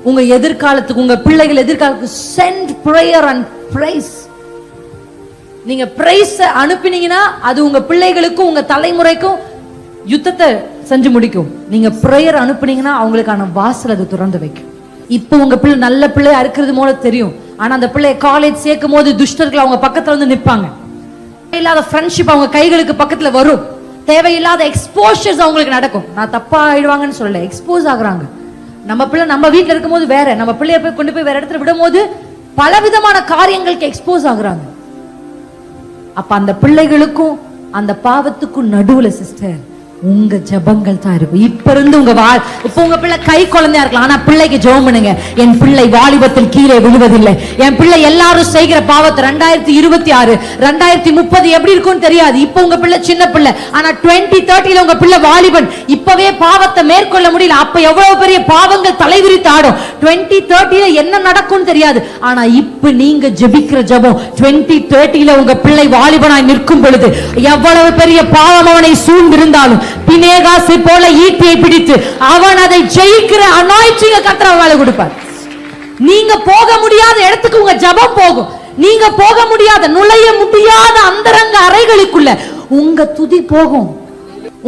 உங்க எதிர்காலத்துக்கு, உங்க பிள்ளைகள் எதிர்காலத்துக்கு சென்ட் பிரேயர் அண்ட் பிரைஸ். நீங்க பிரைஸ் அனுப்பினீங்கன்னா அது உங்க பிள்ளைகளுக்கும் உங்க தலைமுறைக்கும் யுத்தத்தை செஞ்சு முடிக்கும். நீங்க பிரேயர் அனுப்புனீங்கன்னா அவங்களுக்கான வாசல் அது திறந்து வைக்கும். இப்போ உங்க பிள்ளை நல்ல பிள்ளையா இருக்கிறது போல தெரியும், ஆனா அந்த பிள்ளைய காலேஜ் சேர்க்கும் போது துஷ்டர்கள் அவங்க பக்கத்துல வந்து நிற்பாங்க. தேவையில்லாத ஃப்ரெண்ட்ஷிப் அவங்க கைகளுக்கு பக்கத்துல வரும். தேவையில்லாத எக்ஸ்போஷர்ஸ் அவங்களுக்கு நடக்கும். நான் தப்பா ஆயிடுவாங்கன்னு சொல்லல, எக்ஸ்போஸ் ஆகுறாங்க. நம்ம பிள்ளை நம்ம வீட்டுல இருக்கும் போது வேற, நம்ம பிள்ளைய போய் கொண்டு போய் வேற இடத்துல விடும் போது பலவிதமான காரியங்களுக்கு எக்ஸ்போஸ் ஆகுறாங்க. அப்ப அந்த பிள்ளைகளுக்கும் அந்த பாவத்துக்கும் நடுவுல சிஸ்டர் உங்க ஜபங்கள் தான் இருக்கும். இப்ப இருந்து இப்ப உங்க பிள்ளை கை குழந்தையா இருக்கலாம், ஆனா பிள்ளைக்கு ஜெபம் பண்ணுங்க. என் பிள்ளை வாலிபத்தில் கீழே விழுவதில்லை. என் பிள்ளை எல்லாரும் செய்கிற பாவத்தை 2026 2030 எப்படி இருக்கும்னு தெரியாது. இப்ப உங்க பிள்ளை சின்ன பிள்ளை, ஆனா 2030 உங்க பிள்ளை வாலிபன். இப்பவே பாவத்தை மேற்கொள்ள முடியல, அப்ப எவ்வளவு பெரிய பாவங்கள் தலைவிரித்து ஆடும். 2030 என்ன நடக்கும்னு தெரியாது, ஆனா இப்ப நீங்க ஜெபிக்கிற ஜெபம் 2030 உங்க பிள்ளை வாலிபனாய் நிற்கும் பொழுது எவ்வளவு பெரிய பாவம் அவனை சூழ்ந்திருந்தாலும் பினேகாசை போல ஈட்டியை பிடித்து அவன் அதை ஜெயிக்கிற அனாயிட்டிங்க கர்த்தர் வேலை கொடுப்பார். நீங்க போக முடியாத இடத்துக்கு உங்க ஜெபம் போகும். நீங்க போக முடியாத, நுழைய முடியாத அந்தரங்க அறைகளுக்குள்ள உங்க துதி போகும்.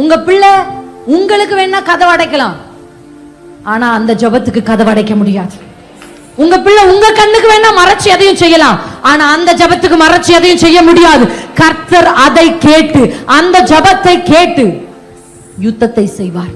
உங்க பிள்ளை உங்களுக்கு வேணா கதவு அடைக்கலாம், ஆனா அந்த ஜெபத்துக்கு கதவு அடைக்க முடியாது. உங்க பிள்ளை உங்க கண்ணுக்கு வேணா மறைச்சு எதையும் செய்யலாம், ஆனா அந்த ஜெபத்துக்கு மறைச்சு எதையும் செய்ய முடியாது. கர்த்தர் அதை கேட்டு, அந்த ஜெபத்தை கேட்டு யுத்தத்தை செய்வார்.